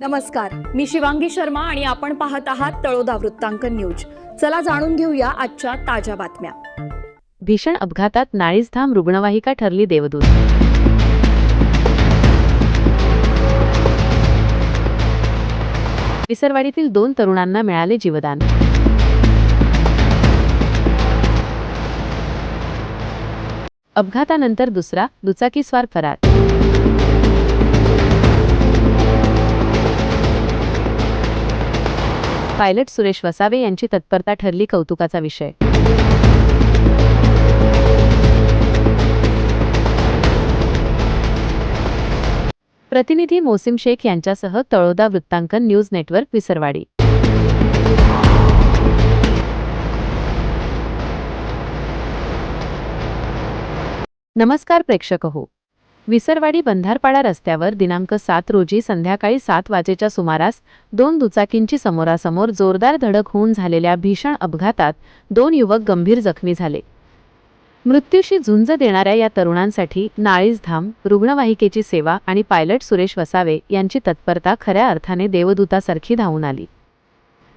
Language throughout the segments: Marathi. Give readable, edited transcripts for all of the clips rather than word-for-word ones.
नमस्कार, मी शिवांगी शर्मा आणि आपण पाहत आहात तळोदा वृत्तांकन न्यूज। चला जाणून घेऊया आजच्या ताज्या बातम्या। भीषण अपघातात नाळीजधाम रुग्णवाहिका ठरली देवदूत। विसरवाडीतील 2 तरुणांना मिळाले जीवदान। अपघातानंतर दुसरा दुचाकीस्वार फरार। पायलट सुरेश वसावे यांची तत्परता ठरली कौतुकाचा विषय। प्रतिनिधी मोसिम शेख यांच्यासह तळोदा वृत्तांकन न्यूज नेटवर्क विसरवाडी। नमस्कार प्रेक्षक हो, विसरवाडी बंधारपाडा रस्त्यावर दिनांक 7 रोजी संध्याकाळी 7 वाजेच्या सुमारास 2 दुचाकींची समोरासमोर जोरदार धडक होऊन झालेल्या भीषण अपघातात 2 युवक गंभीर जखमी झाले। मृत्यूशी झुंज देणाऱ्या या तरुणांसाठी नाळीजधाम रुग्णवाहिकेची सेवा आणि पायलट सुरेश वसावे यांची तत्परता खऱ्या अर्थाने देवदूतासारखी धावून आली।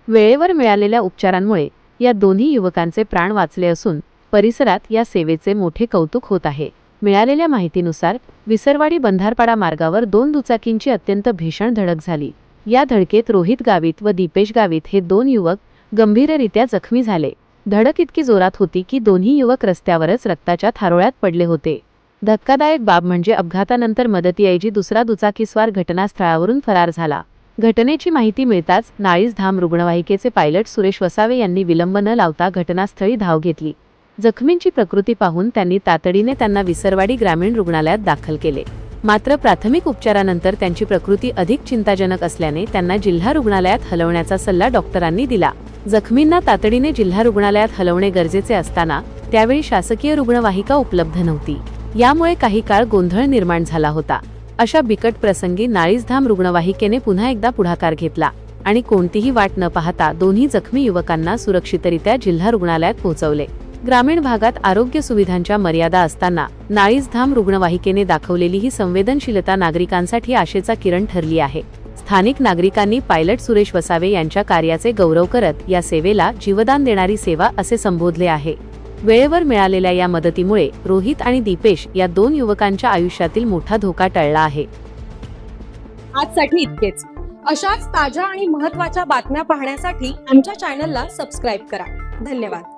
वेळेवर मिळालेल्या उपचारांमुळे या दोन्ही युवकांचे प्राण वाचले असून परिसरात या सेवेचे मोठे कौतुक होत आहे। मिळालेल्या माहितीनुसार विसरवाडी बंधारपाडा मार्गावर 2 दुचाकींची अत्यंत भीषण धडक झाली। या धडकेत रोहित गावित व दीपेश गावित हे 2 युवक गंभीररित्या जखमी झाले। धडक इतकी जोरात होती की दोन्ही युवक रस्त्यावरच रक्ताच्या थारोळ्यात पडले होते। धक्कादायक बाब म्हणजे अपघातानंतर मदतीऐवजी दुसरा दुचाकीस्वार घटनास्थळावरून फरार झाला। घटनेची माहिती मिळताच नाळीजधाम रुग्णवाहिकेचे पायलट सुरेश वसावे यांनी विलंब न लावता घटनास्थळी धाव घेतली। जखमींची प्रकृती पाहून त्यांनी तातडीने त्यांना विसरवाडी ग्रामीण रुग्णालयात दाखल केले। मात्र प्राथमिक उपचारानंतर त्यांची प्रकृती अधिक चिंताजनक असल्याने त्यांना जिल्हा रुग्णालयात हलवण्याचा सल्ला डॉक्टरांनी दिला। जखमींना तातडीने जिल्हा रुग्णालयात हलवणे गरजेचे असताना त्यावेळी शासकीय रुग्णवाहिका उपलब्ध नव्हती। यामुळे काही काळ गोंधळ निर्माण झाला होता। अशा बिकट प्रसंगी नाळीजधाम रुग्णवाहिकेने पुन्हा एकदा पुढाकार घेतला आणि कोणतीही वाट न पाहता दोन्ही जखमी युवकांना सुरक्षितरित्या जिल्हा रुग्णालयात पोहोचवले। ग्रामीण भागात आरोग्य सुविधांच्या मर्यादा असताना नाळीजधाम रुग्णवाहिकेने दाखवलेली ही संवेदनशीलता नागरिकांसाठी आशेचा किरण ठरली आहे। स्थानिक नागरिकांनी पायलट सुरेश वसावे यांच्या कार्याचे गौरव करत या सेवेला जीवदान देणारी सेवा असे संबोधले आहे। वेळेवर मिळालेल्या या मदतीमुळे रोहित आणि दीपेश या 2 युवकांच्या आयुष्यातील मोठा धोका टळला आहे। आजसाठी इतकेच। अशाच ताज्या आणि महत्त्वाच्या बातम्या पाहण्यासाठी आमच्या चॅनलला सबस्क्राइब करा। धन्यवाद।